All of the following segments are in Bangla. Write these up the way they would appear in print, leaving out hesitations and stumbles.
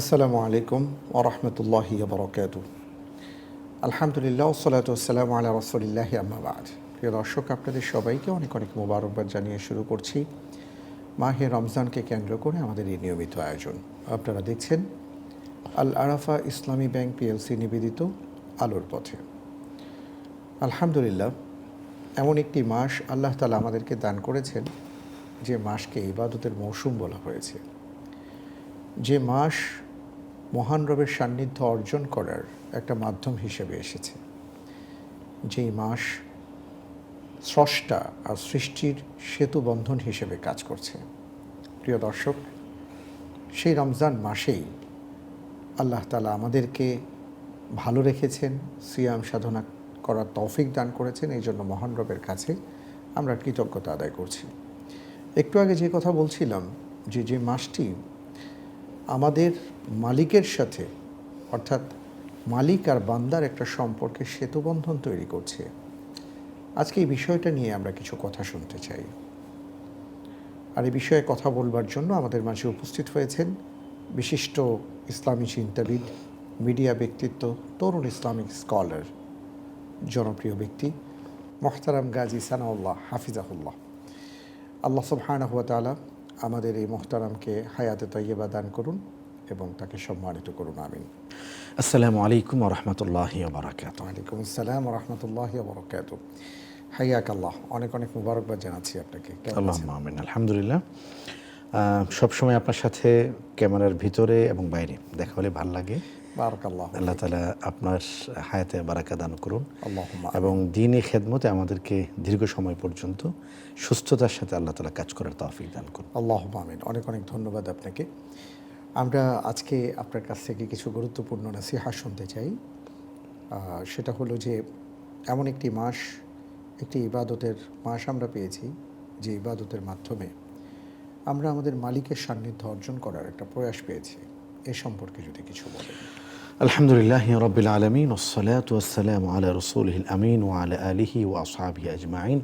আসসালামু আলাইকুম ওরহমতুল্লাহি বরকাত। আলহামদুলিল্লাহ ওসসালাতু ওয়াসসালামু আলা রাসূলিল্লাহি আম্মা বা'দ। প্রিয় দর্শক, আপনাদের সবাইকে অনেক অনেক মোবারকবাদ জানিয়ে শুরু করছি মাহে রমজানকে কেন্দ্র করে আমাদের এই নিয়মিত আয়োজন। আপনারা দেখছেন আল আরাফা ইসলামী ব্যাংক পিএলসি নিবেদিত আলোর পথে। আলহামদুলিল্লাহ, এমন একটি মাস আল্লাহ তাআলা আমাদেরকে দান করেছেন যে মাসকে ইবাদতের মৌসুম বলা হয়েছে, যে মাস মহান রবের সান্নিধ্য অর্জন করার একটা মাধ্যম হিসেবে এসেছে, যেই মাস স্রষ্টা আর সৃষ্টির সেতু বন্ধন হিসেবে কাজ করছে। প্রিয় দর্শক, সেই রমজান মাসেই আল্লাহ তাআলা আমাদেরকে ভালো রেখেছেন, সিয়াম সাধনা করার তৌফিক দান করেছেন। এই জন্য মহান রবের কাছে আমরা কৃতজ্ঞতা আদায় করছি। একটু আগে যে কথা বলছিলাম, যে মাসটি আমাদের মালিকের সাথে, অর্থাৎ মালিক আর বান্দার একটা সম্পর্কের সেতুবন্ধন তৈরি করছে, আজকে এই বিষয়টা নিয়ে আমরা কিছু কথা শুনতে চাই। আর এই বিষয়ে কথা বলবার জন্য আমাদের মাঝে উপস্থিত হয়েছেন বিশিষ্ট ইসলামী চিন্তাবিদ, মিডিয়া ব্যক্তিত্ব, তরুণ ইসলামিক স্কলার, জনপ্রিয় ব্যক্তি মোহতারাম গাজী সানাউল্লাহ হাফিজাহুল্লাহ। আল্লাহ সুবহানাহু ওয়া তাআলা আমাদের এই মোহতারামকে হায়াতে তাইয়্যিবা দান করুন এবং তাকে সম্মানিত করুন, আমিন। আসসালামু আলাইকুম ওয়া রাহমাতুল্লাহি ওয়া বারাকাতুহু। ওয়ালাইকুম আসসালাম ওয়া রাহমাতুল্লাহি ওয়া বারাকাতুহু। হাইয়াকাল্লাহ, অনেক অনেক মুবারকবাদ জানাচ্ছি আপনাকে। আল্লাহুম্মা আমিন। আলহামদুলিল্লাহ, সবসময় আপনার সাথে ক্যামেরার ভিতরে এবং বাইরে দেখা হলে ভালো লাগে। বারাকাল্লাহ। আল্লাহ তাআলা আপনার হায়াতে বারাকা দান করুন আল্লাহুম্মা এবং দ্বীনি খেদমতে আমাদেরকে দীর্ঘ সময় পর্যন্ত সুস্থতার সাথে আল্লাহ তাআলা কাজ করার তৌফিক দান করুন। আল্লাহুম্মা আমিন। অনেক অনেক ধন্যবাদ আপনাকে। আমরা আজকে আপনার কাছ থেকে কিছু গুরুত্বপূর্ণ নসিহা শুনতে চাই। সেটা হলো যে এমন একটি মাস, একটি ইবাদতের মাস আমরা পেয়েছি, যে ইবাদতের মাধ্যমে আমরা আমাদের মালিকের সান্নিধ্য অর্জন করার একটা প্রয়াস পেয়েছি। এ সম্পর্কে যদি কিছু বলেন। আলহামদুলিল্লাহি রাব্বিল আলামিন ওয়াসসালাতু ওয়াসসালামু আলা রাসূলিহিল আমিন ওয়া আলা আলিহি ওয়া আসহাবিহি আজমাইন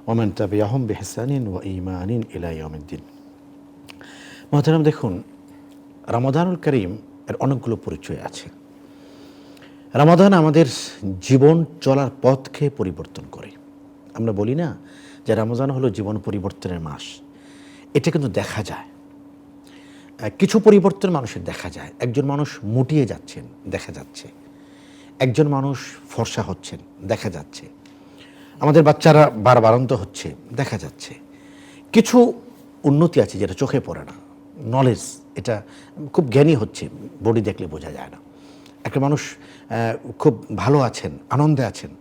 ওয়া মান তাবিআহুম বিইহসানিন ওয়া ঈমানিন ইলা ইয়াউমিদ্দিন। মুহতারাম, দেখুন, রমাদানুল কারীম এর অনেকগুলো পরিচয় আছে। রমাদান আমাদের জীবন চলার পথকে পরিবর্তন করে। আমরা বলি না যে রমজান হলো জীবন পরিবর্তনের মাস। এটা কিন্তু দেখা যায়, কিছু পরিবর্তন মানুষের দেখা যায়। একজন মানুষ মুটিয়ে যাচ্ছেন, দেখা যাচ্ছে। একজন মানুষ ফর্সা হচ্ছেন, দেখা যাচ্ছে। আমাদের বাচ্চারা বাড়ন্ত হচ্ছে, দেখা যাচ্ছে। কিছু উন্নতি আছে যেটা চোখে পড়ে না, নলেজ, এটা খুব জ্ঞানী হচ্ছে, বডি দেখলে বোঝা যায় না। একটা মানুষ খুব ভালো আছেন, আনন্দে আছেন,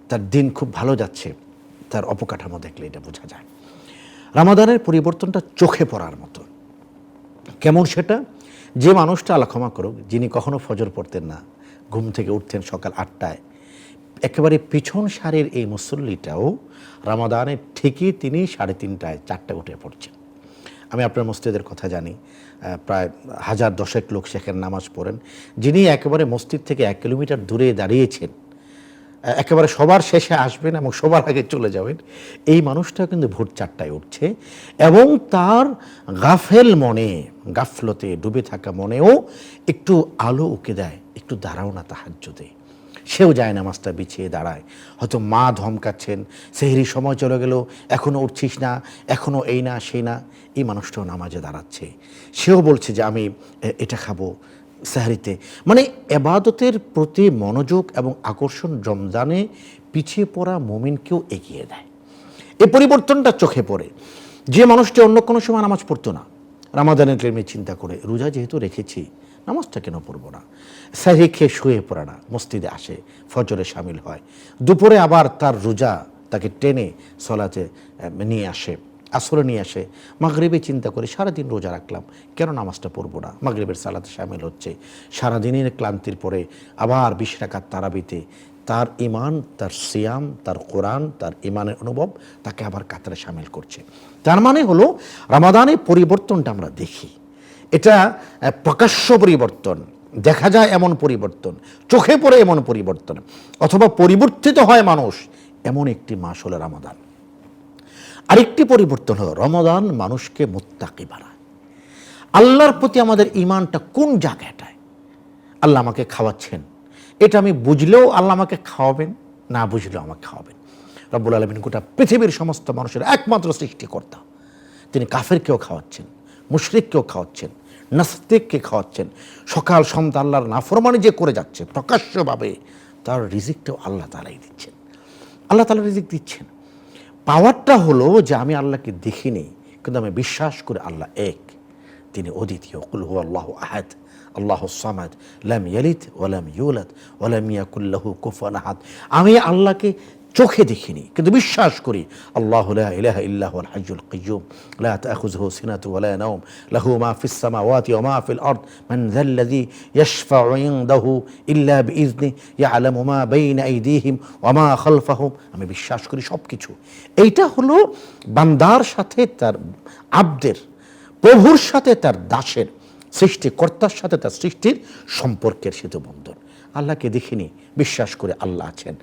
তার দিন খুব ভালো যাচ্ছে, তার অপকাঠামো দেখলে এটা বোঝা যায়। রমাদানের পরিবর্তনটা চোখে পড়ার মতো। কেমন সেটা? যে মানুষটা, আল্লাহ ক্ষমা করুক, যিনি কখনো ফজর পড়তেন না, ঘুম থেকে উঠতেন সকাল 8টায়, একেবারে পিছন সারির এই মুসল্লিটাও রমাদানের ঠিকই তিনি 3:30টায় 4টায় উঠে পড়ছেন। আমি আপনার মসজিদের কথা জানি, প্রায় 1010 লোক সেখানে নামাজ পড়েন। যিনি একেবারে মসজিদ থেকে 1 কিলোমিটার দূরে দাঁড়িয়েছেন, একেবারে সবার শেষে আসবেন এবং সবার আগে চলে যাবেন, এই মানুষটা কিন্তু ভোর 4টায় উঠছে এবং তার গাফেল মনে, গাফলতে ডুবে থাকা মনেও একটু আলো উকে দেয়, একটু দাঁড়াও না তাহাজ্জুদে। সেও যায়, নামাজটা বিছিয়ে দাঁড়ায়। হয়তো মা ধমকাচ্ছেন, সেহরির সময় চলে গেল, এখনও উঠছিস না, এখনও এই না সেই না। এই মানুষটাও নামাজে দাঁড়াচ্ছে, সেও বলছে যে আমি এটা খাবো সেহরিতে। মানে এবাদতের প্রতি মনোযোগ এবং আকর্ষণ রমজানে পিছিয়ে পড়া মুমিনকেও এগিয়ে দেয়। এই পরিবর্তনটা চোখে পড়ে। যে মানুষটি অন্য কোনো সময় নামাজ পড়তো না, রমাদানের টাইমে চিন্তা করে রোজা যেহেতু রেখেছি, নামাজটা কেন পড়বো না, সেহরি খেয়ে শুয়ে পড়ে না, মসজিদে আসে, ফজরে শামিল হয়, দুপুরে আবার তার রোজা তাকে টেনে সলাতে নিয়ে আসে, আসরে নিয়ে আসে, মাগরিবে চিন্তা করে সারাদিন রোজা রাখলাম, কেন নামাজটা পড়বো না, মাগরিবের সালাতে শামিল হচ্ছে। সারাদিনের ক্লান্তির পরে আবার 20 রাকাত তারাবিতে তার ইমান, তার সিয়াম, তার কোরআন, তার ইমানের অনুভব তাকে আবার কাতারে শামিল করছে। তার মানে হলো রমাদানের পরিবর্তনটা আমরা দেখি, এটা প্রকাশ্য পরিবর্তন, দেখা যায় এমন পরিবর্তন, চোখে পড়ে এমন পরিবর্তন, অথবা পরিবর্তিত হয় মানুষ, এমন একটি মাস হলো রমাদান। আরেকটি পরিবর্তন হলো রমাদান মানুষকে মুত্তাকি বানায়। আল্লাহর প্রতি আমাদের ঈমানটা কোন জায়গাটায়? আল্লাহ আমাকে খাওয়াচ্ছেন, এটা আমি বুঝলেও আল্লাহ আমাকে খাওয়াবেন, না বুঝলেও আমাকে খাওয়াবেন। রব্বুল আলামিন গোটা পৃথিবীর সমস্ত মানুষের একমাত্র সৃষ্টিকর্তা। তিনি কাফেরকেও খাওয়াচ্ছেন, মুশরিককেও খাওয়াচ্ছেন, নাস্তিককে খাওয়াচ্ছেন। সকাল সন্ধ্যা আল্লাহর নাফরমানি যে করে যাচ্ছে প্রকাশ্যভাবে, তার রিজিকটাও আল্লাহ তাআলাই দিচ্ছেন। আল্লাহ তাআলা রিজিক দিচ্ছেন। পাওয়ারটা হলো যে আমি আল্লাহকে দেখিনি, কিন্তু আমি বিশ্বাস করি আল্লাহ এক, তিনি অদ্বিতীয়। কুল হুয়াল্লাহু আহাদ আল্লাহুস সামাদ লাম ইয়ালিদ ওয়া লাম ইউলাদ ওয়া লাম ইয়াকুল লাহু কুফুয়ান আহাদ। আমি আল্লাহকে চোখে দেখিনি, কিন্তু বিশ্বাস করি আল্লাহু লা ইলাহা ইল্লা হুয়াল হাইয়ুল কাইয়্যুম লা তাখুযুহু সিনাতুন ওয়া লা নাওম লাহু মা ফিস সামাওয়াতি ওয়া মা ফিল আরদ মান যাল্লাযী ইয়াশফাউ ইনদাহু ইল্লা বিইজনিহি ইয়ালামু মা বাইনা আইদিহিম ওয়া মা খালফাহুম। আমি বিশ্বাস করি সবকিছু। এইটা হলো বান্দার সাথে তার আব্দের, প্রভুর সাথে তার দাসের, সৃষ্টিকর্তার সাথে তার সৃষ্টির সম্পর্কের সেতুবন্ধন। আল্লাহকে দেখিনি, বিশ্বাস করে আল্লাহ আছেন।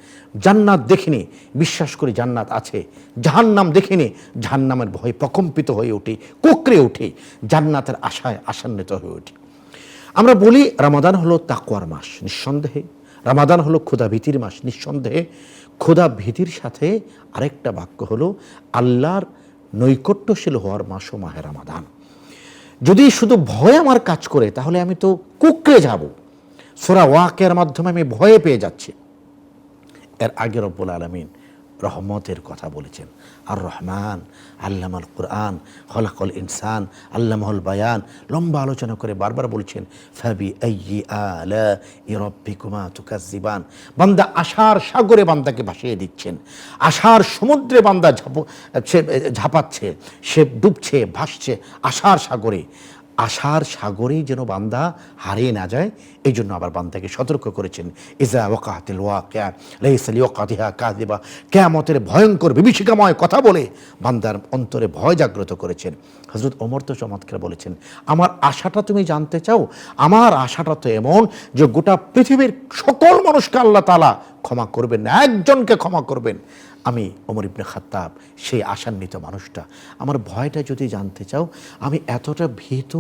জান্নাত দেখিনি, বিশ্বাস করি জান্নাত আছে। জাহান্নাম দেখিনি, জাহান্নামের ভয় প্রকম্পিত হয়ে উঠি, কুঁকড়ে উঠি, জান্নাতের আশায় আশান্বিত হয়ে উঠি। আমরা বলি রমাদান হলো তাকওয়ার মাস, নিঃসন্দেহে। রমাদান হলো ক্ষুধা ভীতির মাস, নিঃসন্দেহে। ক্ষুধা ভীতির সাথে আরেকটা বাক্য হলো আল্লাহর নৈকট্যশীল হওয়ার মাসও মাহে রমাদান। যদি শুধু ভয় আমার কাজ করে, তাহলে আমি তো কুঁকড়ে যাব। সূরা ওয়াকিয়ার মাধ্যমে আমি ভয়ে পেয়ে যাচ্ছি। এর আগে রব্বুল আলামিন রহমতের কথা বলেছেন। আর রহমান আল্লামাল কুরআন খলাকাল ইনসান আল্লামাহুল বায়ান, লম্বা আলোচনা করে বারবার বলছেন ফাবি আইয়ি আলাই রাব্বিকুমা তুকাজ্জিবান। বান্দা আশার সাগরে বান্দাকে ভাসিয়ে দিচ্ছেন, আশার সমুদ্রে বান্দা ঝাঁপাচ্ছে, সে ডুবছে, ভাসছে আশার সাগরে। আশার সাগরেই যেন বান্দা হারিয়ে না যায়, এই জন্য আবার বান্দাকে সতর্ক করেছেন ইজা ওয়াকাতিল ওয়াকিয়া লাইসা লিওয়াকাতিহা কাযিবা। কিয়ামতের ভয়ঙ্কর বিভীষিকাময় কথা বলে বান্দার অন্তরে ভয় জাগ্রত করেছেন। হযরত ওমর তো চমৎকার বলেছেন, আমার আশাটা তুমি জানতে চাও? আমার আশাটা তো এমন যে গোটা পৃথিবীর সকল মানুষকে আল্লাহ তাআলা ক্ষমা করবেন না, একজনকে ক্ষমা করবেন। আমি ওমর ইবনে খাত্তাব, সেই আশান্বিত মানুষটা। আমার ভয়টা যদি জানতে চাও, আমি এতটা ভীত,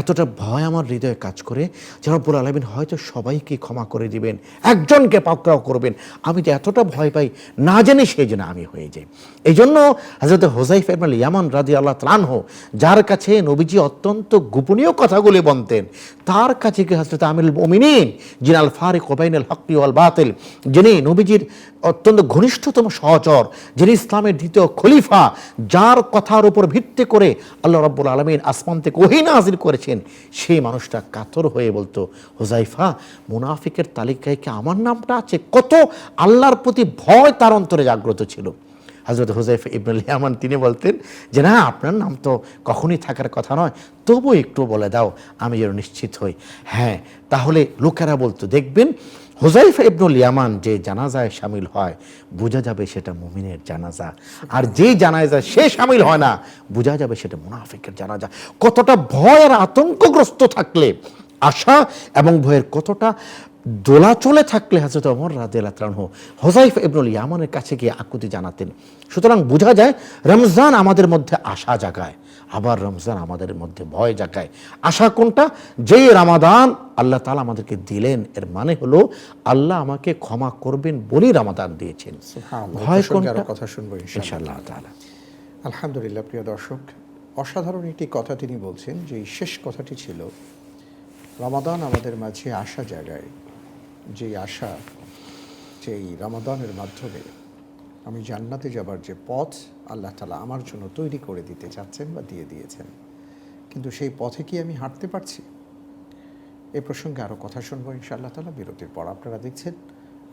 এতটা ভয় আমার হৃদয়ে কাজ করে যে রব্বুল আলামিন হয়তো সবাইকে ক্ষমা করে দিবেন, একজনকে পাকড়াও করবেন। আমি যে এতটা ভয় পাই, না জেনে সেই জন্য আমি হয়ে যাই। এই জন্য হযরত হুযায়ফা ইবনুল ইয়ামান রাদিয়াল্লাহু তাআলা আনহু, যার কাছে নবীজি অত্যন্ত গোপনীয় কথাগুলি বলতেন, তার কাছে কি হযরত আমিরুল মুমিনিন যিনি আল ফারিক বাইনাল হক্কি ওয়াল বাতিল, যিনি নবীজির অত্যন্ত ঘনিষ্ঠতম সহচর, যিনি ইসলামের দ্বিতীয় খলিফা, যার কথার উপর ভিত্তি করে আল্লাহ রাব্বুল আলামিন আসমান থেকে ওহী নাযিল করেছেন, সেই মানুষটা কাতর হয়ে বলতো, হুযায়ফা মুনাফিকের তালিকায় কি আমার নামটা আছে? কত আল্লাহর প্রতি ভয় তার অন্তরে জাগ্রত ছিল। হযরত হুযায়ফা ইবনুল ইয়ামান তিনি বলতেন যে না, আপনার নাম তো কখনই থাকার কথা নয়, তবু একটু বলে দাও, আমি যেন নিশ্চিত হই। হ্যাঁ, তাহলে লোকেরা বলতো, দেখবেন হুযায়ফা ইবনুল ইয়ামান যে জানাজায় শামিল হয়, বোঝা যাবে সেটা মুমিনের জানাজা। আর যেই জানাজায় সে শামিল হয় না, বোঝা যাবে সেটা মুনাফিকের জানাজা। কতটা ভয় আর আতঙ্কগ্রস্ত থাকলে, আশা এবং ভয়ের কতটা দোলাচলে থাকলে হযরত ওমর রাদিয়াল্লাহু তাআলা আনহু হুযায়ফা ইবনুল ইয়ামানের কাছে গিয়ে আকুতি জানাতেন। সুতরাং বোঝা যায় রমজান আমাদের মধ্যে আশা জাগায়, আবার রমজান আমাদের মধ্যে ভয় জাগায়। আশা কোনটা? যেই রমাদান আল্লাহ তাআলা আমাদেরকে দিলেন, এর মানে হলো আল্লাহ আমাকে ক্ষমা করবেন বলেই রমাদান দিয়েছেন। ভয় কোনটা? কথা শুনবো ইনশাআল্লাহ তাআলা। আলহামদুলিল্লাহ। প্রিয় দর্শক, অসাধারণ একটি কথা তিনি বলছেন, যে শেষ কথাটি ছিল রমাদান আমাদের মাঝে আশা জাগায়। যেই আশা, যেই রমাদানের মাধ্যমে আমি জান্নাতে যাবার যে পথ আল্লাহ তাআলা আমার জন্য তৈরি করে দিতে চাচ্ছেন বা দিয়ে দিয়েছেন, কিন্তু সেই পথে কি আমি হাঁটতে পারছি? এ প্রসঙ্গে আরও কথা শুনবো ইনশাআল্লাহ তাআলা বিরতির পর। আপনারা দেখছেন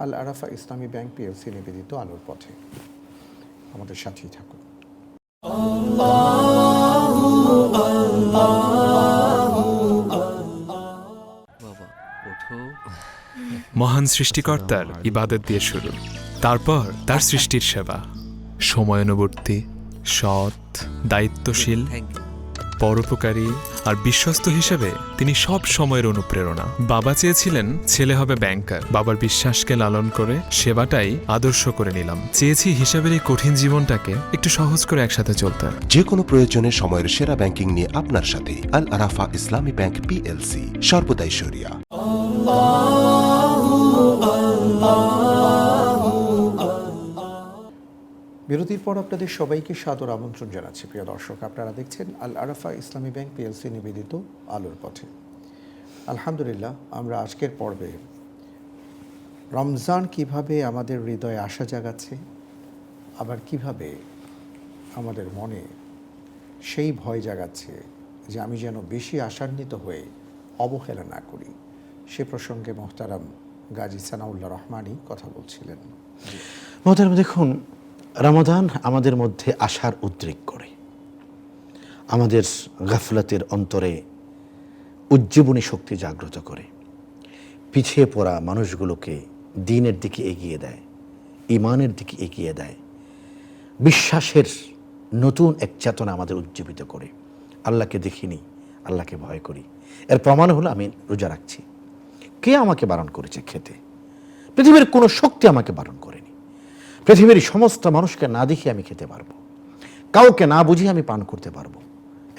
আল আরাফা ইসলামী ব্যাংক পিএলসি নিবেদিত আলোর পথে। আমাদের সাথেই থাকুন। মহান সৃষ্টিকর্তার ইবাদত দিয়ে শুরু, তারপর তার সৃষ্টির সেবা, সময়ানুবর্তী, সৎ, দায়িত্বশীল, পরোপকারী আর বিশ্বস্ত হিসেবে তিনি সব সময়ের অনুপ্রেরণা। বাবা চেয়েছিলেন ছেলে হবে ব্যাংকার। বাবার বিশ্বাসকে লালন করে সেবাটাই আদর্শ করে নিলাম। চেয়েছি হিসাবের এই কঠিন জীবনটাকে একটু সহজ করে একসাথে চলতে। যে কোনো প্রয়োজনে সময়ের সেরা ব্যাংকিং নিয়ে আপনার সাথে আল আরাফা ইসলামী ব্যাংক পিএলসি, সর্বদাই শরিয়া। বিরতির পর আপনাদের সবাইকে সাদর আমন্ত্রণ জানাচ্ছি। প্রিয় দর্শক, আপনারা দেখছেন আল আরাফা ইসলামী ব্যাংক পিএলসি নিবেদিত আলোর পথে। আলহামদুলিল্লাহ, আমরা আজকের পর্বে রমজান কিভাবে আমাদের হৃদয়ে আশা জাগাচ্ছে, আবার কিভাবে আমাদের মনে সেই ভয় জাগাচ্ছে যে আমি যেন বেশি আশান্বিত হয়ে অবহেলা না করি, সে প্রসঙ্গে মোহতারাম গাজী সানাউল্লাহ রহমানী কথা বলছিলেন। মহতারাম, দেখুন, রমাদান আমাদের মধ্যে আশার উদ্রেক করে, আমাদের গাফলাতের অন্তরে উজ্জীবনী শক্তি জাগ্রত করে, পিছিয়ে পড়া মানুষগুলোকে দ্বীনের দিকে এগিয়ে দেয়, ঈমানের দিকে এগিয়ে দেয়, বিশ্বাসের নতুন এক চেতনা আমাদের উজ্জীবিত করে। আল্লাহকে দেখিনি, আল্লাহকে ভয় করি। এর প্রমাণ হলো আমি রোজা রাখছি। কে আমাকে বারণ করেছে খেতে? পৃথিবীর কোনো শক্তি আমাকে বারণ করেনি। পৃথিবীর সমস্ত মানুষকে না দেখিয়ে আমি খেতে পারবো, কাউকে না বুঝিয়ে আমি পান করতে পারবো।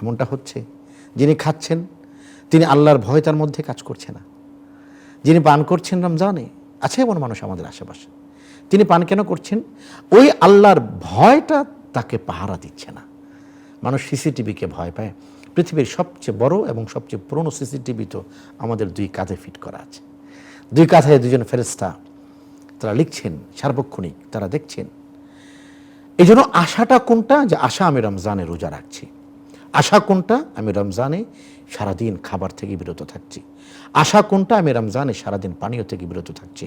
এমনটা হচ্ছে, যিনি খাচ্ছেন তিনি আল্লাহর ভয় তার মধ্যে কাজ করছে না। যিনি পান করছেন রমজানে, আছে এমন মানুষ আমাদের আশেপাশে, তিনি পান কেন করছেন? ওই আল্লাহর ভয়টা তাকে পাহারা দিচ্ছে না। মানুষ সিসিটিভিকে ভয় পায়। পৃথিবীর সবচেয়ে বড় এবং সবচেয়ে পুরনো সিসিটিভি তো আমাদের দুই কাঁধে ফিট করা আছে। দুই কাঁধে দুজন ফেরেশতা, তারা লিখছেন সার্বক্ষণিক, তারা দেখছেন। এই জন্য আশাটা কোনটা? যে আশা আমি রমজানে রোজা রাখছি। আশা কোনটা? আমি রমজানে সারাদিন খাবার থেকে বিরত থাকছি। আশা কোনটা? আমি রমজানে সারাদিন পানীয় থেকে বিরত থাকছি।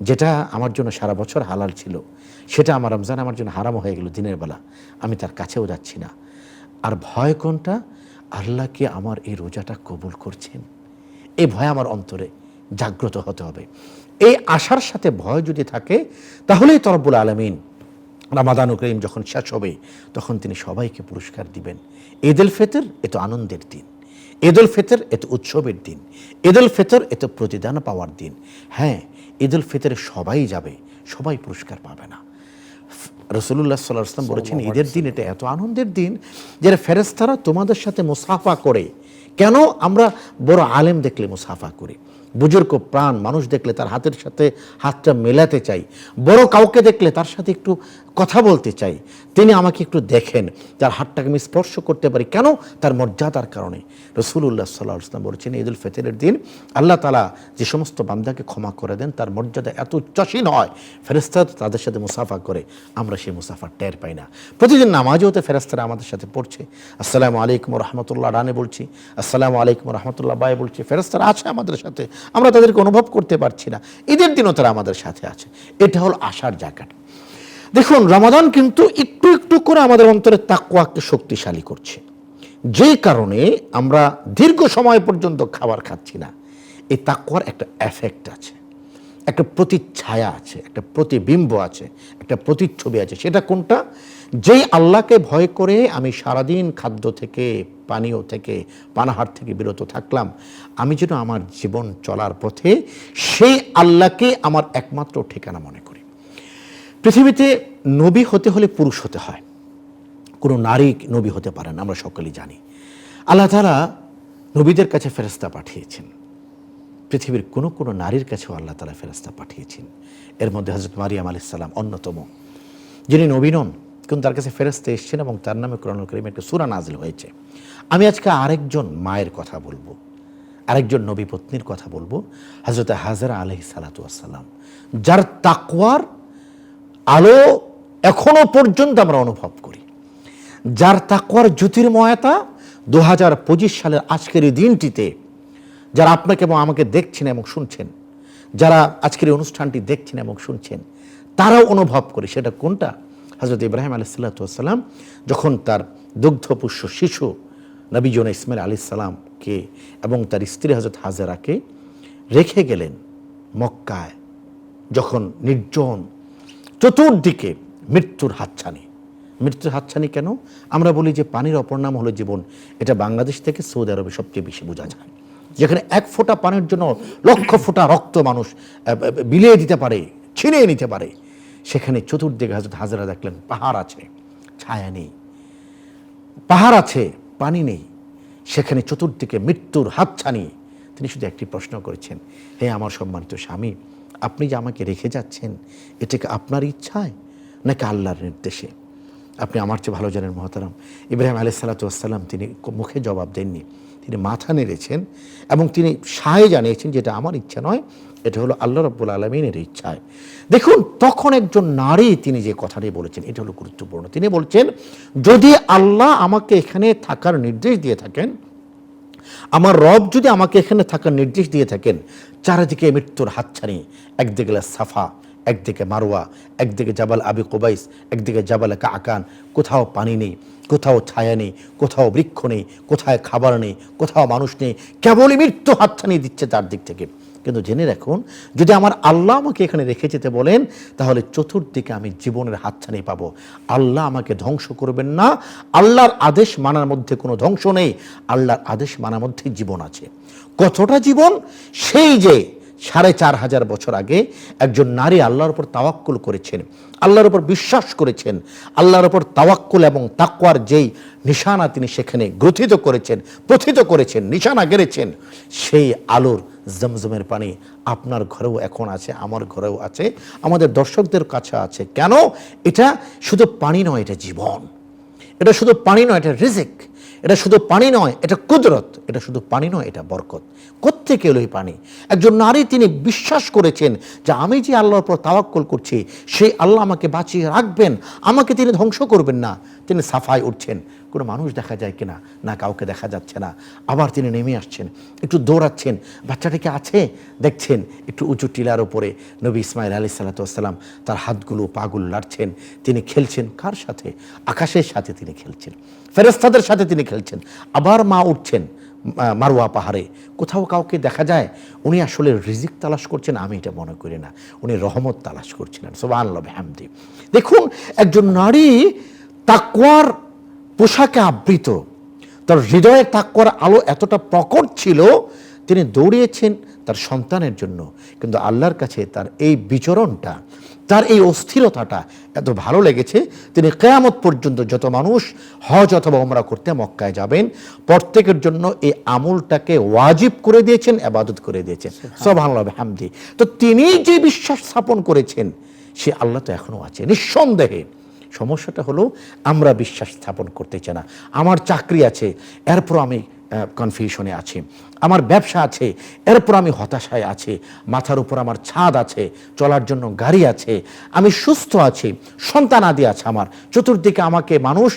যেটা আমার জন্য সারা বছর হালাল ছিল, সেটা আমার রমজান আমার জন্য হারাম হয়ে গেল দিনের বেলা, আমি তার কাছেও যাচ্ছি না। আর ভয় কোনটা? আল্লাহ কি আমার এই রোজাটা কবুল করছেন? এই ভয় আমার অন্তরে জাগ্রত হতে হবে। এই আশার সাথে ভয় যদি থাকে, তাহলেই তো রব্বুল আলামিন রমাদানুল করিম যখন শেষ হবে তখন তিনি সবাইকে পুরস্কার দিবেন। ঈদুল ফিতর এত আনন্দের দিন, ঈদুল ফিতর এত উৎসবের দিন, ঈদুল ফিতর এত প্রতিদান পাওয়ার দিন। হ্যাঁ, ঈদুল ফিতরে সবাই যাবে, সবাই পুরস্কার পাবে না। রাসূলুল্লাহ সাল্লাল্লাহু আলাইহি ওয়াসাল্লাম বলেছেন, ঈদের দিন এটা এত আনন্দের দিন যে ফেরেশতারা তোমাদের সাথে মুসাফা করে। কেন? আমরা বড় আলেম দেখলে মুসাফা করি, বুজুর্গ প্রাণ মানুষ দেখলে তার হাতের সাথে হাতটা মেলাতে চাই, বড় কাউকে দেখলে তার সাথে একটু কথা বলতে চাই, তিনি আমাকে একটু দেখেন, তার হাতটাকে আমি স্পর্শ করতে পারি। কেন? তার মর্যাদার কারণে। রাসূলুল্লাহ সাল্লাল্লাহু আলাইহি ওয়াসাল্লাম বলেছেন, ঈদুল ফিতরের দিন আল্লাহ তাআলা যে সমস্ত বান্দাকে ক্ষমা করে দেন, তার মর্যাদা এত উচ্চাসীন হয়, ফেরেশতারা তাদের সাথে মুসাফা করে, আমরা সেই মুসাফার টের পাই না। প্রতিদিন নামাজেও তো ফেরেশতারা আমাদের সাথে পড়ছে, আসসালামু আলাইকুম ওয়া রাহমাতুল্লাহ ডানে বলছি, আসসালামু আলাইকুম ওয়া রাহমাতুল্লাহ বায়ে বলছি। ফেরেশতারা আছে আমাদের সাথে, আমরা তাদেরকে অনুভব করতে পারছি না। ঈদের দিনও তারা আমাদের সাথে আছে। এটা হলো আশার জায়গা। দেখুন, রমাদান কিন্তু একটু একটু করে আমাদের অন্তরে তাকওয়াকে শক্তিশালী করছে, যেই কারণে আমরা দীর্ঘ সময় পর্যন্ত খাবার খাচ্ছি না। এই তাকওয়ার একটা এফেক্ট আছে, একটা প্রতিচ্ছায়া আছে, একটা প্রতিবিম্ব আছে, একটা প্রতিচ্ছবি আছে। সেটা কোনটা? যেই আল্লাহকে ভয় করে আমি সারাদিন খাদ্য থেকে, পানীয় থেকে, পানাহার থেকে বিরত থাকলাম, আমি যেন আমার জীবন চলার পথে সেই আল্লাহকে আমার একমাত্র ঠিকানা মনে করি। পৃথিবীতে নবী হতে হলে পুরুষ হতে হয়, কোনো নারী নবী হতে পারে না, আমরা সকলেই জানি। আল্লাহ তাআলা নবীদের কাছে ফেরেশতা পাঠিয়েছেন, পৃথিবীর কোনো কোনো নারীর কাছেও আল্লাহ তাআলা ফেরেশতা পাঠিয়েছেন। এর মধ্যে হযরত মারিয়াম আলাইহিস সালাম অন্যতম, যিনি নবী নন, কিন্তু তার কাছে ফেরেশতা এসেছেন এবং তার নামে কোরআনুল কারীমে একটা সূরা নাজিল হয়েছে। আমি আজকে আরেকজন মায়ের কথা বলবো, আরেকজন নবী পত্নীর কথা বলবো, হযরত হাজরা আলাইহিস সালাতু ওয়াস সালাম, যার তাকওয়ার আলো এখনো পর্যন্ত আমরা অনুভব করি, যার তাকওয়ার জ্যোতির্ময়তা 2025 সালের আজকের এই দিনটিতে যারা আপনাকে এবং আমাকে দেখছেন এবং শুনছেন, যারা আজকের এই অনুষ্ঠানটি দেখছেন এবং শুনছেন, তারাও অনুভব করে। সেটা কোনটা? হযরত ইব্রাহিম আলাইহিস সালাম যখন তার দুগ্ধপুষ্য শিশু নবী জন ইসমাইল আলাইহিস সালামকে এবং তার স্ত্রী হযরত হাজেরাকে রেখে গেলেন মক্কায়, যখন নির্জন, চতুর্দিকে মৃত্যুর হাতছানি, মৃত্যুর হাতছানি কেন? আমরা বলি যে পানির অপর নাম হলো জীবন। এটা বাংলাদেশ থেকে সৌদি আরবে সবচেয়ে বেশি বোঝা যায়, যেখানে এক ফোঁটা পানির জন্য লক্ষ ফোঁটা রক্ত মানুষ বিলিয়ে দিতে পারে, ছিনিয়ে নিতে পারে। সেখানে চতুর্দিকে হযরত হাজেরা দেখলেন পাহাড় আছে, ছায়া নেই, পাহাড় আছে, পানি নেই, সেখানে চতুর্দিকে মৃত্যুর হাতছানি। তিনি শুধু একটি প্রশ্ন করেছেন, হে আমার সম্মানিত স্বামী, আপনি যে আমাকে রেখে যাচ্ছেন, এটা কি আপনার ইচ্ছায় নাকি আল্লাহর নির্দেশে? আপনি আমার চেয়ে ভালো জানেন মহতারাম, ইব্রাহিম আলাইহিস সালাতু ওয়াস সালাম তিনি মুখে জবাব দেননি, তিনি মাথা নেড়েছেন এবং তিনি সায় জানিয়েছেন যে এটা আমার ইচ্ছা নয়, এটা হলো আল্লাহ রাব্বুল আলামিনের ইচ্ছায়। দেখুন তখন একজন নারী তিনি যে কথাটি বলেছেন এটা হলো গুরুত্বপূর্ণ। তিনি বলছেন, যদি আল্লাহ আমাকে এখানে থাকার নির্দেশ দিয়ে থাকেন, আমার রব যদি আমাকে এখানে থাকার নির্দেশ দিয়ে থাকেন, চারিদিকে মৃত্যুর হাতছানি, একদিকে সাফা, একদিকে মারওয়া, একদিকে জাবাল আবি কুবাইস, একদিকে জাবাল কাআকান, কোথাও পানি নেই, কোথাও ছায়া নেই, কোথাও বৃক্ষ নেই, কোথায় খাবার নেই, কোথাও মানুষ নেই, কেবলই মৃত্যু হাতছানি দিচ্ছে চারদিক থেকে। কিন্তু জেনে রাখুন, যদি আমার আল্লাহ আমাকে এখানে রেখে যেতে বলেন, তাহলে চতুর্দিকে আমি জীবনের হাতছানি পাবো। আল্লাহ আমাকে ধ্বংস করবেন না। আল্লাহর আদেশ মানার মধ্যে কোনো ধ্বংস নেই, আল্লাহর আদেশ মানার মধ্যে জীবন আছে। কতটা জীবন? সেই যে ৪,৫০০ বছর আগে একজন নারী আল্লাহর উপর তাওয়াক্কুল করেছেন, আল্লাহর উপর বিশ্বাস করেছেন, আল্লাহর উপর তাওয়াক্কুল এবং তাকওয়ার যেই নিশানা তিনি সেখানে গ্রথিত করেছেন, প্রথিত করেছেন, নিশানা গেড়েছেন, সেই আলোর জমজমের পানি আপনার ঘরেও এখন আছে, আমার ঘরেও আছে, আমাদের দর্শকদের কাছে আছে। কেন? এটা শুধু পানি নয়, এটা জীবন। এটা শুধু পানি নয়, এটা রিজিক। এটা শুধু পানি নয়, এটা কুদরত। এটা শুধু পানি নয়, এটা বরকত। কোত্থেকে এলো এই পানি? একজন নারী তিনি বিশ্বাস করেছেন যে আমি যে আল্লাহর উপর তাওয়াক্কুল করছি, সেই আল্লাহ আমাকে বাঁচিয়ে রাখবেন, আমাকে তিনি ধ্বংস করবেন না। তিনি সাফায় উঠছেন, কোনো মানুষ দেখা যায় কিনা, না কাউকে দেখা যাচ্ছে না। আবার তিনি নেমে আসছেন, একটু দৌড়াচ্ছেন, বাচ্চাটাকে আছে দেখছেন, একটু উঁচু টিলার উপরে নবী ইসমাইল আলাইহিস সালাতু ওয়াস সালাম তার হাতগুলো পাগুলো লাড়ছেন, তিনি খেলছেন। কার সাথে? আকাশের সাথে তিনি খেলছেন, ফেরেশতাদের সাথে তিনি খেলছেন। আবার মা উঠছেন মারওয়া পাহাড়ে, কোথাও কাউকে দেখা যায়। উনি আসলে রিজিক তালাশ করছেন? আমি এটা মনে করি না, উনি রহমত তালাশ করছিলেন। সুবহানাল্লাহ বিহামদি। দেখুন একজন নারী তাকওয়ার পোশাকে আবৃত, তার হৃদয়ে তাকওয়ার আলো এতটা প্রকট ছিল, তিনি দৌড়িয়েছেন তার সন্তানের জন্য। কিন্তু আল্লাহর কাছে তার এই বিচরণটা, তার এই অস্থিরতাটা এত ভালো লেগেছে, তিনি কিয়ামত পর্যন্ত যত মানুষ হজ অথবা উমরা করতে মক্কায় যাবেন, প্রত্যেকের জন্য এই আমলটাকে ওয়াজিব করে দিয়েছেন, ইবাদত করে দিয়েছেন। সুবহানাল্লাহ বিহামদি। তো তিনি যে বিশ্বাস স্থাপন করেছেন, সে আল্লাহ তো এখনো আছে নিঃসন্দেহে। সমস্যাটা হলো আমরা বিশ্বাস স্থাপন করতে চাই না। আমার চাকরি আছে, এরপর আমি কনফিউশনে আছি, আমার ব্যবসা আছে, এরপর আমি হতাশায় আছি, মাথার উপর আমার ছাদ আছে, চলার জন্য গাড়ি আছে, আমি সুস্থ আছি, সন্তানাদি আছে আমার, চতুর্দিকে আমাকে মানুষ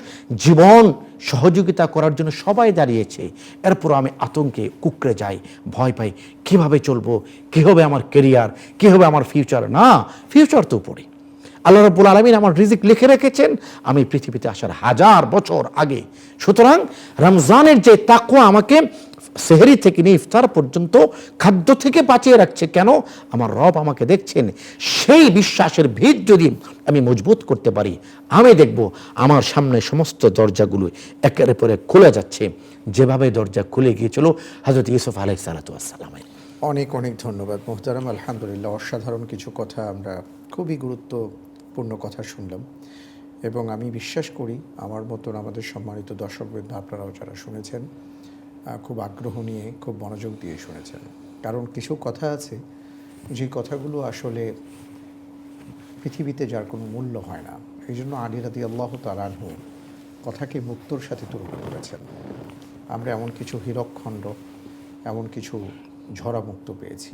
জীবন সহযোগিতা করার জন্য সবাই দাঁড়িয়েছে, এরপর আমি আতঙ্কে কুঁকড়ে যাই, ভয় পাই, কিভাবে চলবো, কী হবে আমার কেরিয়ার, কী হবে আমার ফিউচার। না, ফিউচার তো উপরে আল্লাহ রাব্বুল আলামিন আমার রিজিক লিখে রেখেছেন আমি পৃথিবীতে আসার 1000 বছর আগে। সুতরাং রমজানের যে তাকওয়া আমাকে সেহরি থেকে নিয়ে ইফতার পর্যন্ত খাদ্য থেকে বাঁচিয়ে রাখছে, কেন? আমার রব আমাকে দেখছেন। সেই বিশ্বাসের ভিত যদি আমি মজবুত করতে পারি, আমি দেখব আমার সামনে সমস্ত দরজাগুলো একের পর এক খুলে যাচ্ছে, যেভাবে দরজা খুলে গিয়েছিল হযরত ইউসুফ আলাইহিস সালাতু ওয়াস সালামের। অনেক অনেক ধন্যবাদ মোহতারাম। আলহামদুলিল্লাহ, অসাধারণ কিছু কথা, আমরা খুবই গুরুত্বপূর্ণ কথা শুনলাম এবং আমি বিশ্বাস করি আমার মতন আমাদের সম্মানিত দর্শকবৃন্দ আপনারাও যারা শুনেছেন খুব আগ্রহ নিয়ে, খুব মনোযোগ দিয়ে শুনেছেন। কারণ কিছু কথা আছে যে কথাগুলো আসলে পৃথিবীতে যার কোনো মূল্য হয় না। এই জন্য আলী রাদিয়াল্লাহু তাআলা আনহু কথাকে মুক্তোর সাথে তুলনা করেছেন। আমরা এমন কিছু হীরকখণ্ড, এমন কিছু ঝরা মুক্ত পেয়েছি।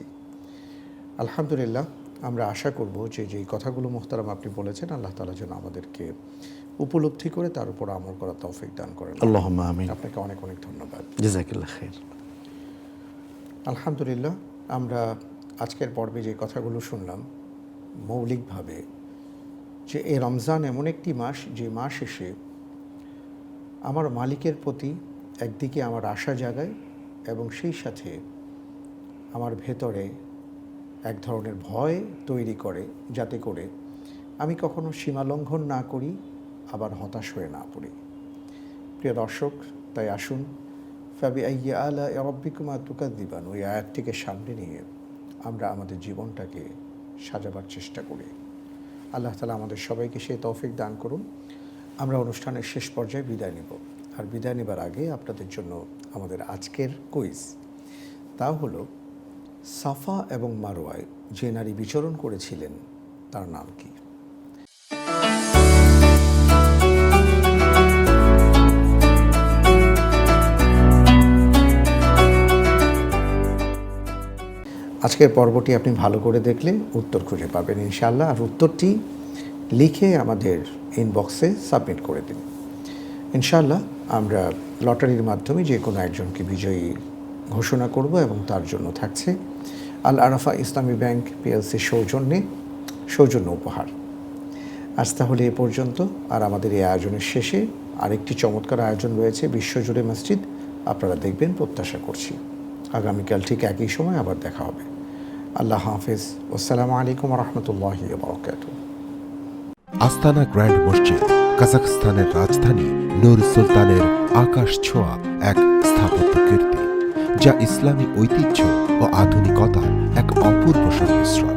আলহামদুলিল্লাহ, আমরা আশা করব যে যেই কথাগুলো মোহতারাম আপনি বলেছেন, আল্লাহ তাআলা যেন আমাদেরকে উপলব্ধি করে তার উপর আমল করার তৌফিক দান করেন। আল্লাহুম্মা আমিন। আপনাকে অনেক অনেক ধন্যবাদ। জাযাকাল্লাহ খাইর। আলহামদুলিল্লাহ, আমরা আজকের পর্বে যে কথাগুলো শুনলাম, মৌলিকভাবে যে এই রমজান এমন একটি মাস, যে মাস এসে আমার মালিকের প্রতি একদিকে আমার আশা জাগায় এবং সেই সাথে আমার ভেতরে এক ধরনের ভয় তৈরি করে, যাতে করে আমি কখনো সীমালঙ্ঘন না করি আবার হতাশ হয়ে না পড়ি। প্রিয় দর্শক, তাই আসুন ফাবি আইয়ি আলা রাব্বিকুমা তুকাযযিবান ওই আয়াতটিকে সামনে নিয়ে আমরা আমাদের জীবনটাকে সাজাবার চেষ্টা করি। আল্লাহ তাআলা আমাদের সবাইকে সেই তৌফিক দান করুন। আমরা অনুষ্ঠানের শেষ পর্যায়ে বিদায় নেব, আর বিদায় নেবার আগে আপনাদের জন্য আমাদের আজকের কুইজ। তা হলো, সাফা এবং মারওয়ায় যে নারী বিচরণ করেছিলেন তার নাম কি? আজকের পর্বটি আপনি ভালো করে দেখলে উত্তর খুঁজে পাবেন ইনশাআল্লাহ, আর উত্তরটি লিখে আমাদের ইনবক্সে সাবমিট করে দিন। ইনশাআল্লাহ আমরা লটারির মাধ্যমে যে কোনো একজনকে বিজয়ী ঘোষণা করব এবং তার জন্য থাকছে আল আরাফা ইসলামী ব্যাংক পিএলসি সৌজন্য উপহার। আজ তাহলে এ পর্যন্ত। আর আমাদের এই আয়োজনের শেষে আরেকটি চমৎকার আয়োজন রয়েছে বিশ্বজুড়ে মসজিদ, আপনারা দেখবেন প্রত্যাশা করছি। আগামীকাল ঠিক একই সময় আবার দেখা হবে। আল্লাহ হাফেজ। আসসালামু আলাইকুম ওয়া রাহমাতুল্লাহি ওয়া বারাকাতুহু। আস্তানা গ্র্যান্ড মসজিদ কাজাখস্তানের রাজধানী নূর সুলতানের আকাশ ছোঁয়া এক স্থাপত্য কীর্তি, যা ইসলামী ঐতিহ্য ও আধুনিকতার এক অপূর্ব সংমিশ্রণ।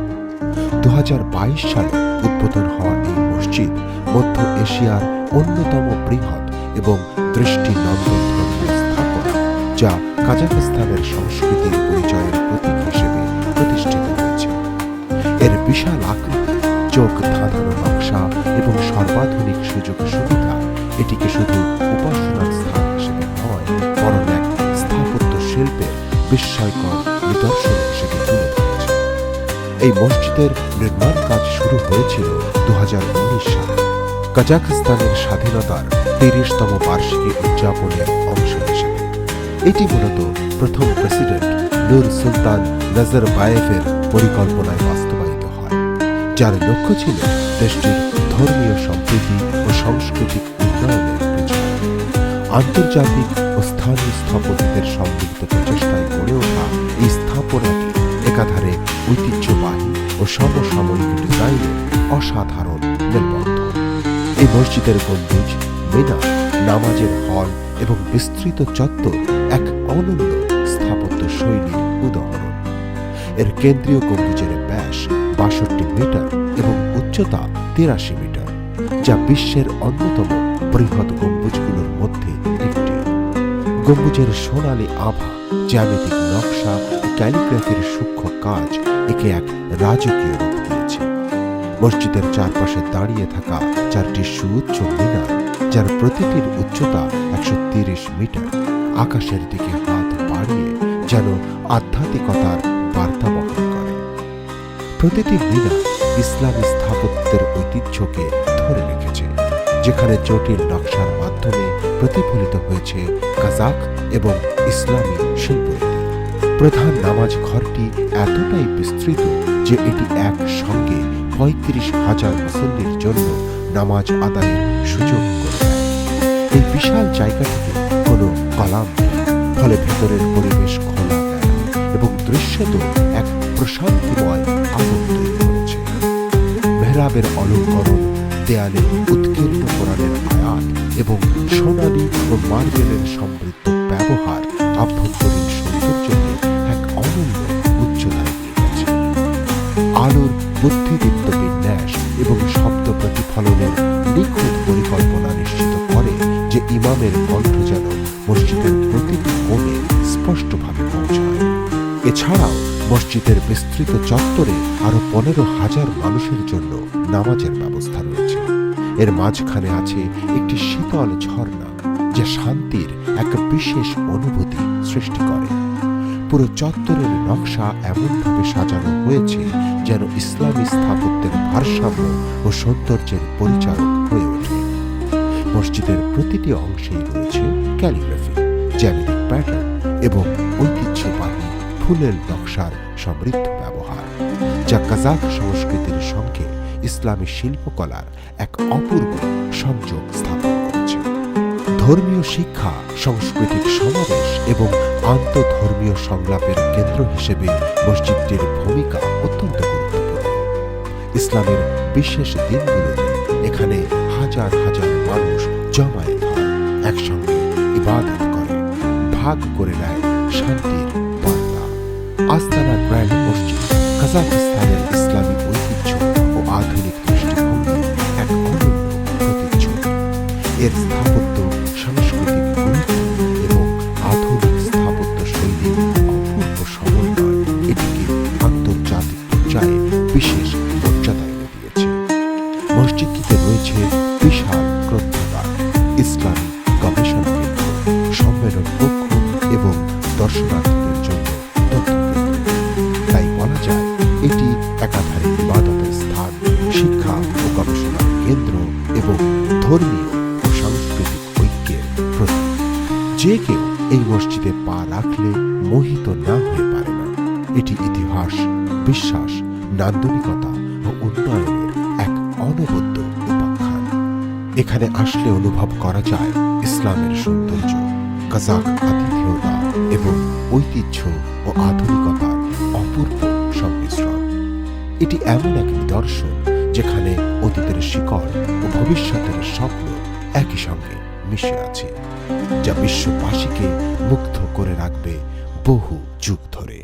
2022 সালে উদ্বোধন হওয়া এই মসজিদ মধ্য এশিয়ার অন্যতম বৃহৎ এবং দৃষ্টিনন্দন ধর্মীয় স্থাপনা, যা কাজাখস্তানের সংস্কৃতির পরিচয়ের প্রতীক হিসেবে প্রতিষ্ঠিত হয়েছে। এর বিশাল আকৃতি, চোখ ধাঁধানো নকশা এবং সর্বাধুনিক সুযোগ সুবিধা এটিকে শুধু উপাসনার স্থান হিসেবে নয়, বরং এক স্থাপত্য শিল্পের বিস্ময়কর নিদর্শন হিসেবে তুলে ধরেছে। এই মসজিদের নির্মাণ কাজ শুরু হয়েছিল 2019 সালে, কাজাখস্তানের স্বাধীনতার 30তম বার্ষিকী উদযাপনের অংশ হিসেবে। এটি মূলত প্রথম প্রেসিডেন্ট নূর সুলতান নাজারবায়েভের পরিকল্পনায় বাস্তবায়িত হয়, যার লক্ষ্য ছিল দেশটির ধর্মীয় সম্প্রীতি ও সাংস্কৃতিক উন্নয়নের প্রচার। আন্তর্জাতিক ও স্থানীয় স্থপতিদের সম্মিলিত প্রচেষ্টায় গড়ে ওঠা এই স্থাপনাটি একাধারে ঐতিহ্যবাহী ও সমসাময়িক ডিজাইনের অসাধারণ মেলবন্ধন। এই মসজিদের গম্বুজ, মিনার, নামাজের হল এবং বিস্তৃত চত্বর এক অনন্য স্থাপত্য শৈলীর উদাহরণ। এর কেন্দ্রীয় গম্বুজের ব্যাস 62 মিটার এবং উচ্চতা 83 মিটার, যা বিশ্বের অন্যতম বৃহৎ গম্বুজগুলোর মধ্যে একটি। গম্বুজের সোনালী আভা, জ্যামিতিক নকশা ও ক্যালিগ্রাফির সূক্ষ্ম কাজ একে এক রাজকীয় রূপ দিয়েছে। মসজিদের চারপাশে দাঁড়িয়ে থাকা 4টি সুউচ্চ মিনার, যার প্রতিটির উচ্চতা 130 মিটার, আকাশের দিকে হাত বাড়িয়ে যেন আধ্যাত্মিকতার বার্তা বহন করে। প্রতিটি মিনার ইসলামী স্থাপত্যের ঐতিহ্যকে ধরে রেখেছে, যেখানে জটিল নকশার মাধ্যমে প্রতিফলিত হয়েছে কাজাখ এবং ইসলামী শিল্পরীতি। প্রধান নামাজ ঘরটি এতটাই বিস্তৃত যে এটি একসঙ্গে 35,000 মুসল্লির জন্য নামাজ আদায়ের সুযোগ করে দেয়। এই বিশাল জায়গাটিতে কোনো কলাম নেই, ফলে ভেতরের পরিবেশ খোলা এবং দৃশ্যত এক প্রশান্তিময় আনন্দ তৈরি করেছে। মেহরাবের অলঙ্করণ, দেয়ালে উৎকীর্ণ কোরআনের আয়াত এবং সোনালী ও মার্বেলের সমৃদ্ধ ব্যবহার আভ্যন্তরীণ সৌন্দর্যকে এক অনন্য উচ্চতায় নিয়ে গেছে। আলোর বুদ্ধিদীপ্ত বিন্যাস এবং শব্দ প্রতিফলনের নিখুঁত পরিকল্পনা নিশ্চিত করে যে ইমামের কণ্ঠ যেন মসজিদের প্রতিটি কোণে স্পষ্টভাবে পৌঁছায়। এছাড়াও মসজিদের বিস্তৃত চত্বরে আরো 15,000 মানুষের জন্য নামাজের ব্যবস্থা রয়েছে। এর মাঝখানে আছে একটি শীতল ঝর্ণা, যা শান্তির এক বিশেষ অনুভূতি সৃষ্টি করে। পুরো চত্বরের নকশা এমনভাবে সাজানো হয়েছে যেন ইসলামী স্থাপত্যের ভারসাম্য ও সৌন্দর্যের পরিচালক হয়ে ওঠে। মসজিদের প্রতিটি অংশেই রয়েছে ক্যালিগ্রাফি, জ্যামিতিক প্যাটার্ন এবং ঐতিহ্যবাহী ফুলের নকশার সমৃদ্ধ ব্যবহার, যা কাজাখ সংস্কৃতির সঙ্গে ইসলামী শিল্পকলার এক অপূর্ব সংযোগ স্থাপন করেছে। ধর্মীয় শিক্ষা, সাংস্কৃতিক সমাবেশ এবং আন্তঃধর্মীয় সংলাপের কেন্দ্র হিসেবে মসজিদটির ভূমিকা অত্যন্ত গুরুত্বপূর্ণ। ইসলামের বিশেষ দিনগুলোতে এখানে হাজার হাজার মানুষ জমায়েত হয়, একসঙ্গে ইবাদত করে, ভাগ করে নেয় শান্তির বার্তা। আস্তানা গ্র্যান্ড মসজিদ কাজাখস্তানের ইসলামী ঐতিহ্য ও আধুনিক দৃষ্টিভঙ্গির এক অনন্য প্রতিচ্ছবি। এর স্থাপত্য, সাংস্কৃতিক গুরুত্ব এবং আধুনিক স্থাপত্য শৈলীর অপূর্ব সমন্বয় এটিকে আন্তর্জাতিক পর্যায়ে বিশেষ মর্যাদা এনে দিয়েছে। মসজিদটিতে রয়েছে বিশাল গ্রন্থাগার, ইসলামী গবেষণা কেন্দ্র, সম্মেলন কক্ষ এবং দর্শনার্থীদের জন্য তথ্যকেন্দ্র। তাই বলা যায় এটি একাধারে ইবাদতের স্থান, শিক্ষা ও গবেষণার কেন্দ্র এবং ধর্মীয় ও সাংস্কৃতিক ঐক্যের প্রতীক। যে কেউ এই মসজিদে পা রাখলে মোহিত না হয়ে পারে না। এটি ইতিহাস, বিশ্বাস, নান্দনিকতা ও উন্নয়নের এক অনবদ্য উপাখ্যান। এখানে আসলে অনুভব করা যায় ইসলামের সৌন্দর্য, কাজাখ আতিথেয়তা এবং ঐতিহ্য ও আধুনিকতার অপূর্ব সংমিশ্রণ। এটি এমন এক নিদর্শন যেখানে অতীতের শিকড় ও ভবিষ্যতের স্বপ্ন একই সঙ্গে মিশে আছে, যা বিশ্ববাসীকে মুগ্ধ করে রাখবে বহু যুগ ধরে।